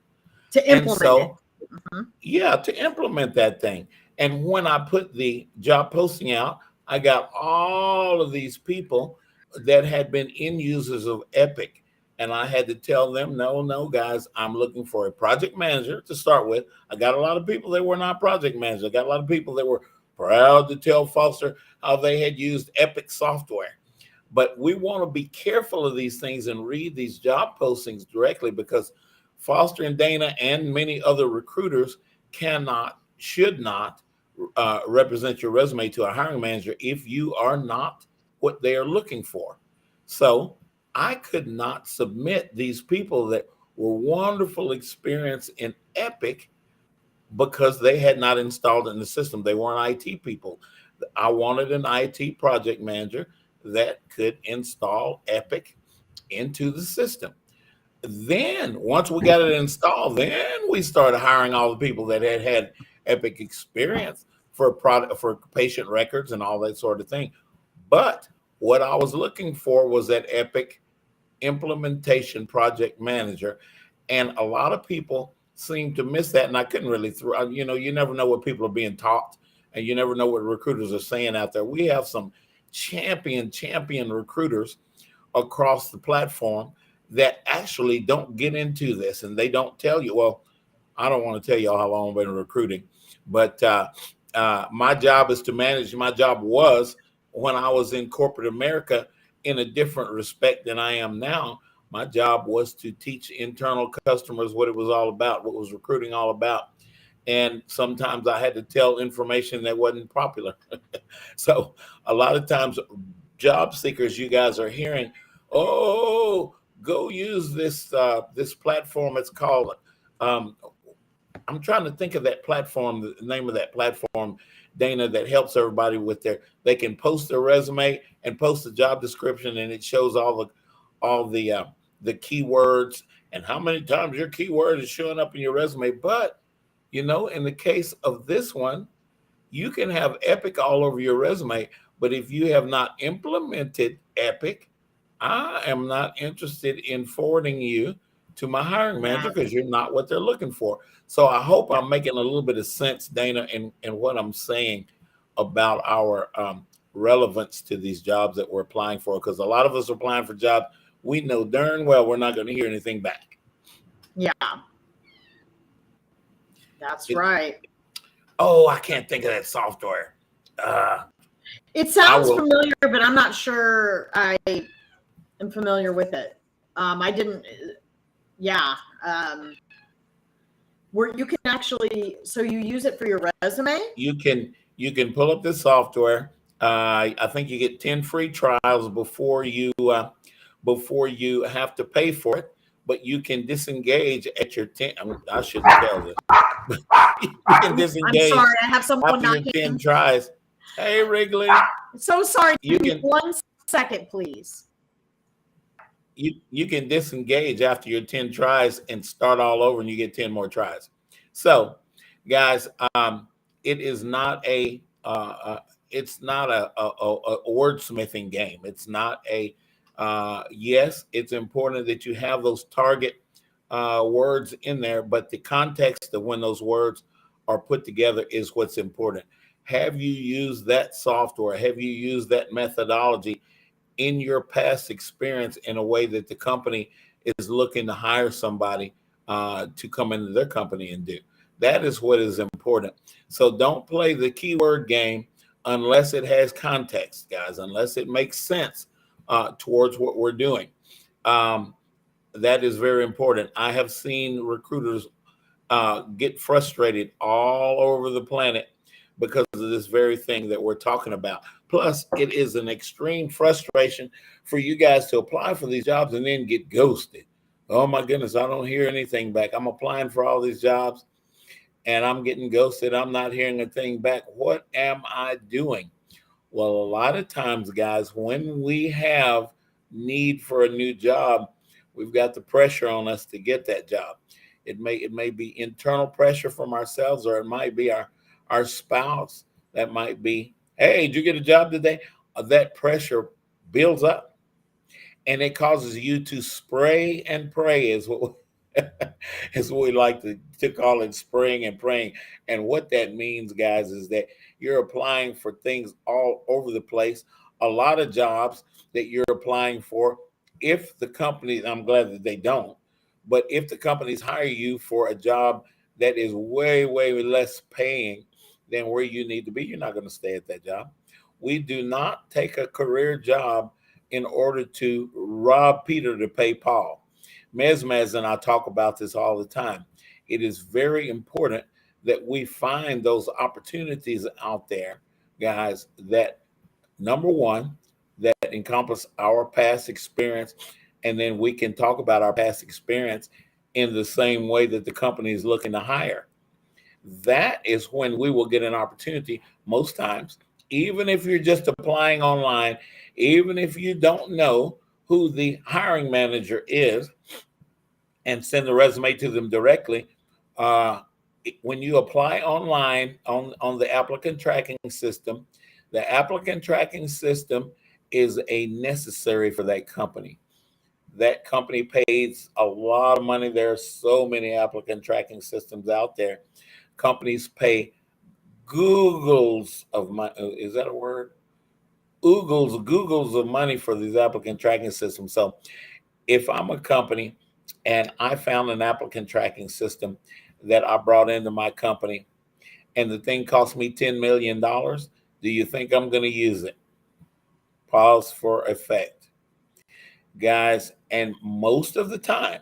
To implement it. Mm-hmm. Yeah, to implement that thing. And when I put the job posting out, I got all of these people that had been end users of Epic. And I had to tell them, no, guys, I'm looking for a project manager to start with. I got a lot of people that were not project managers. I got a lot of people that were proud to tell Foster how they had used Epic software. But we want to be careful of these things and read these job postings directly, because Foster and Dana and many other recruiters should not represent your resume to a hiring manager if you are not what they are looking for. So I could not submit these people that were wonderful experience in Epic because they had not installed it in the system. They weren't IT people. I wanted an IT project manager that could install Epic into the system. Then once we got it installed, then we started hiring all the people that had Epic experience for product, for patient records and all that sort of thing. But what I was looking for was that Epic implementation project manager, and a lot of people seem to miss that. And I couldn't really you never know what people are being taught, and you never know what recruiters are saying out there. We have some champion recruiters across the platform that actually don't get into this, and they don't tell you. Well, I don't want to tell you all how long I've been recruiting, but my job is to manage. My job was, when I was in corporate America, in a different respect than I am now. My job was to teach internal customers what it was all about, what was recruiting all about. And sometimes I had to tell information that wasn't popular. So a lot of times, job seekers, you guys are hearing, oh, go use this this platform. It's called, I'm trying to think of that platform, the name of that platform, Dana, that helps everybody with they can post their resume and post the job description, and it shows all the keywords and how many times your keyword is showing up in your resume. But, in the case of this one, you can have Epic all over your resume, but if you have not implemented Epic, I am not interested in forwarding you to my hiring manager, because you're not what they're looking for. So I hope I'm making a little bit of sense, Dana, in what I'm saying about our relevance to these jobs that we're applying for, because a lot of us are applying for jobs we know darn well we're not going to hear anything back. Yeah, that's right. Oh, I can't think of that software. It sounds familiar, but I'm not sure I am familiar with it. I didn't. Yeah. Where you can actually, so you use it for your resume? You can pull up this software. I think you get 10 free trials before you have to pay for it, but you can disengage at your 10. I shouldn't tell this. You can disengage. I'm sorry, I have someone after your 10 tries. Hey, Wrigley. So sorry. Give me 1 second, please. You can disengage after your 10 tries and start all over, and you get 10 more tries. So, guys, it is not a wordsmithing game. It's not a yes, it's important that you have those target words in there, but the context of when those words are put together is what's important. Have you used that software? Have you used that methodology in your past experience in a way that the company is looking to hire somebody to come into their company and do? That is what is important. So don't play the keyword game unless it has context, guys, unless it makes sense towards what we're doing. That is very important. I have seen recruiters get frustrated all over the planet because of this very thing that we're talking about. Plus, it is an extreme frustration for you guys to apply for these jobs and then get ghosted. Oh my goodness, I don't hear anything back. I'm applying for all these jobs and I'm getting ghosted. I'm not hearing a thing back. What am I doing? Well, a lot of times, guys, when we have need for a new job, we've got the pressure on us to get that job. It may be internal pressure from ourselves, or it might be our spouse. That might be, hey, did you get a job today? That pressure builds up, and it causes you to spray and pray, is what we like to call it, spraying and praying. And what that means, guys, is that you're applying for things all over the place. A lot of jobs that you're applying for, if the company, I'm glad that they don't, but if the companies hire you for a job that is way, way less paying than where you need to be, you're not going to stay at that job. We do not take a career job in order to rob Peter to pay Paul. Mez and I talk about this all the time. It is very important that we find those opportunities out there, guys, that number one, that encompass our past experience, and then we can talk about our past experience in the same way that the company is looking to hire. That is when we will get an opportunity most times, even if you're just applying online, even if you don't know who the hiring manager is, and send the resume to them directly. When you apply online on the applicant tracking system, the applicant tracking system is a necessary for that company. That company pays a lot of money. There are so many applicant tracking systems out there. Companies pay Googles of money. Is that a word? Googles of money for these applicant tracking systems. So if I'm a company and I found an applicant tracking system that I brought into my company and the thing cost me $10 million, do you think I'm going to use it? Pause for effect. Guys, and most of the time,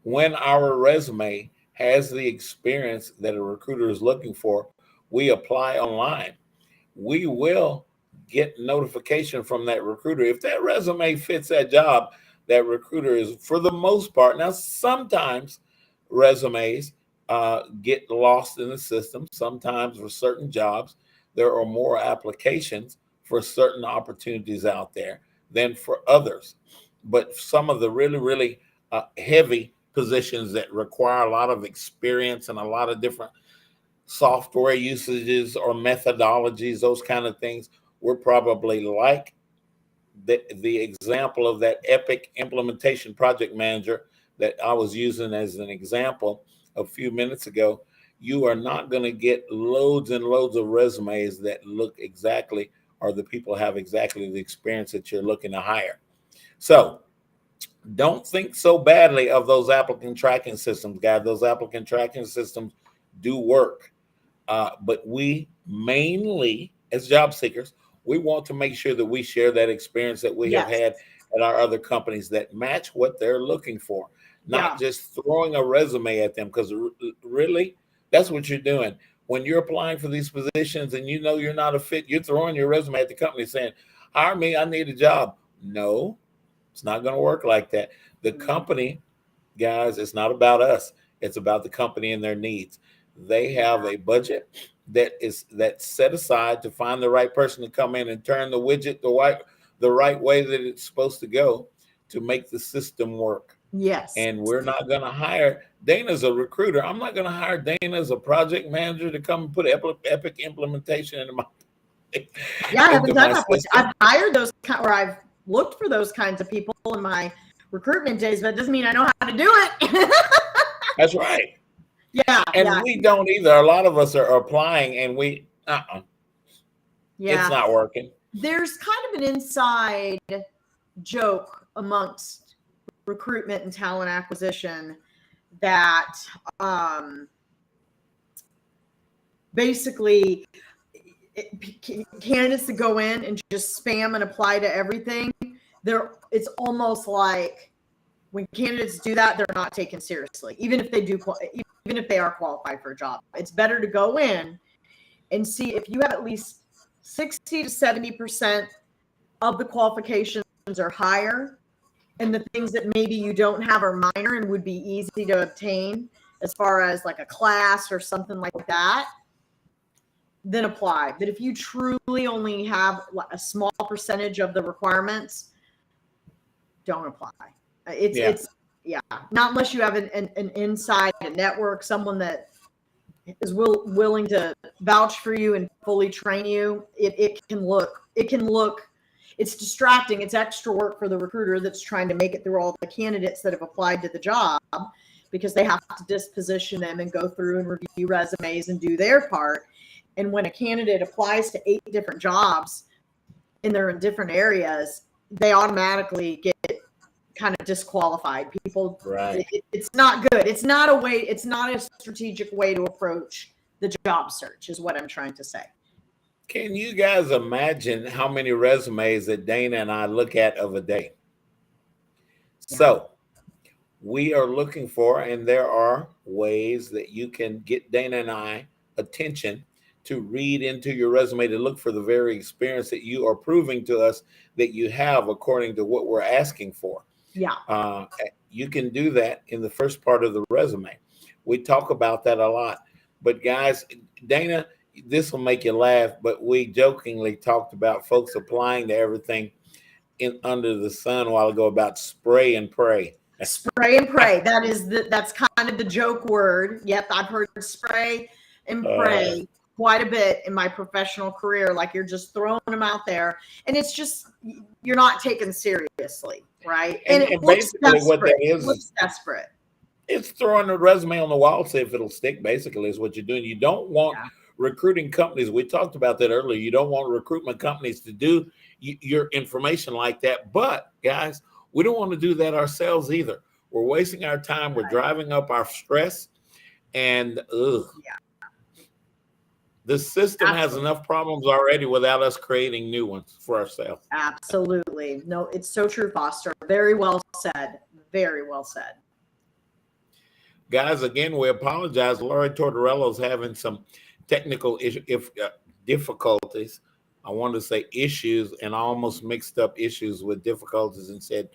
when our resume has the experience that a recruiter is looking for, we apply online. We will get notification from that recruiter. If that resume fits that job, that recruiter is, for the most part, now sometimes resumes get lost in the system. Sometimes for certain jobs, there are more applications for certain opportunities out there than for others. But some of the really, really heavy positions that require a lot of experience and a lot of different software usages or methodologies, those kind of things, we're probably like the example of that epic implementation project manager that I was using as an example a few minutes ago. You are not going to get loads and loads of resumes that look exactly, or the people have exactly the experience that you're looking to hire. So don't think so badly of those applicant tracking systems, guys. Those applicant tracking systems do work. But we mainly, as job seekers, we want to make sure that we share that experience that we have had at our other companies that match what they're looking for, not just throwing a resume at them, because really, that's what you're doing. When you're applying for these positions and you know you're not a fit, you're throwing your resume at the company saying, hire me, I need a job. No, it's not going to work like that. The company, guys, it's not about us. It's about the company and their needs. They have a budget that's set aside to find the right person to come in and turn the widget the right way that it's supposed to go to make the system work. Yes. And we're not going to hire Dana's a recruiter. I'm not going to hire Dana as a project manager to come and put epic implementation into my. Yeah, I haven't done that. I've hired those, or I've looked for those kinds of people in my recruitment days, but it doesn't mean I know how to do it. That's right. Yeah. And we don't either. A lot of us are applying and we, Yeah. It's not working. There's kind of an inside joke amongst recruitment and talent acquisition that basically candidates that go in and just spam and apply to everything, it's almost like when candidates do that, they're not taken seriously, even if they are qualified for a job. It's better to go in and see if you have at least 60 to 70% of the qualifications are higher, and the things that maybe you don't have are minor and would be easy to obtain, as far as like a class or something like that, then apply. But if you truly only have a small percentage of the requirements, don't apply. It's not unless you have an inside, a network, someone that is willing to vouch for you and fully train you. It can look, it's distracting. It's extra work for the recruiter that's trying to make it through all the candidates that have applied to the job, because they have to disposition them and go through and review resumes and do their part. And when a candidate applies to 8 different jobs and they're in different areas, they automatically get kind of disqualified. People, right. It's not good. It's not a strategic way to approach the job search, is what I'm trying to say. Can you guys imagine how many resumes that Dana and I look at of a day? So we are looking for, and there are ways that you can get Dana and I attention to read into your resume to look for the very experience that you are proving to us that you have according to what we're asking for. Yeah. You can do that in the first part of the resume. We talk about that a lot. But guys, Dana, this will make you laugh, but we jokingly talked about folks applying to everything under the sun a while ago about spray and pray. Spray and pray. That's kind of the joke word. Yep, I've heard spray and pray quite a bit in my professional career. Like you're just throwing them out there, and it's just you're not taken seriously, right? And it looks basically what that is, it looks desperate. It's throwing a resume on the wall, see if it'll stick. Basically, is what you're doing. You don't want recruiting companies. We talked about that earlier. You don't want recruitment companies to do your information like that. But guys, we don't want to do that ourselves either. We're wasting our time. We're driving up our stress. And the system has enough problems already without us creating new ones for ourselves. Absolutely. No, it's so true, Foster. Very well said. Very well said. Guys, again, we apologize. Laurie Tortorello is having some technical difficulties. I wanted to say issues, and I almost mixed up issues with difficulties and said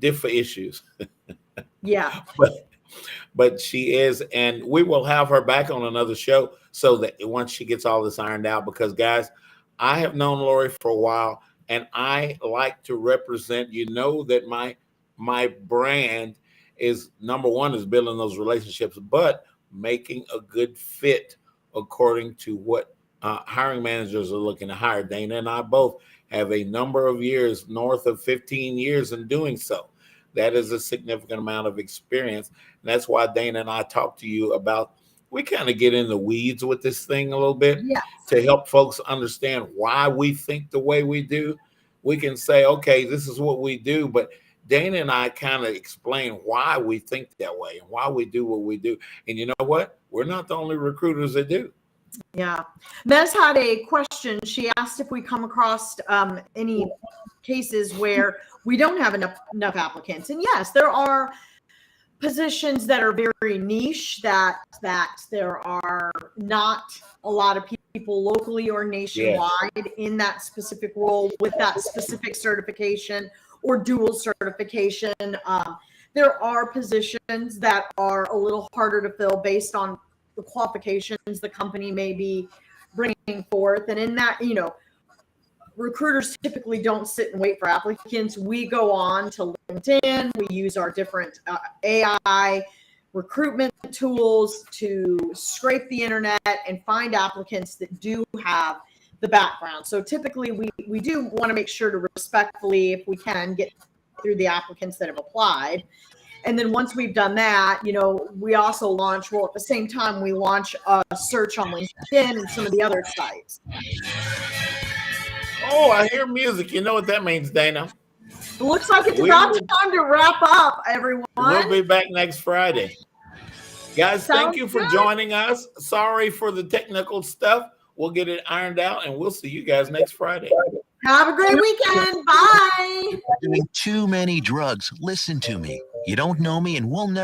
issues. Yeah. But she is, and we will have her back on another show so that once she gets all this ironed out, because guys, I have known Laurie for a while, and I like to represent, that my brand is number one is building those relationships, but making a good fit according to what hiring managers are looking to hire. Dana and I both have a number of years, north of 15 years in doing so. That is a significant amount of experience. And that's why Dana and I talk to you about, we kind of get in the weeds with this thing a little bit to help folks understand why we think the way we do. We can say, okay, this is what we do, but Dana and I kind of explain why we think that way and why we do what we do. And you know what? We're not the only recruiters that do. Yeah. Mez had a question. She asked if we come across any cases where we don't have enough applicants. And yes, there are positions that are very niche, that there are not a lot of people locally or nationwide in that specific role with that specific certification or dual certification. There are positions that are a little harder to fill based on the qualifications the company may be bringing forth. And in that, recruiters typically don't sit and wait for applicants. We go on to LinkedIn. We use our different AI recruitment tools to scrape the internet and find applicants that do have the background. So typically we do want to make sure to respectfully, if we can, get through the applicants that have applied. And then once we've done that, we also launch, at the same time, we launch a search on LinkedIn and some of the other sites. Oh, I hear music. You know what that means, Dana? It looks like it's about time to wrap up, everyone. We'll be back next Friday. Guys, thank you for joining us. Sorry for the technical stuff. We'll get it ironed out, and we'll see you guys next Friday. Have a great weekend. Bye. Doing too many drugs. Listen to me. You don't know me, and we'll never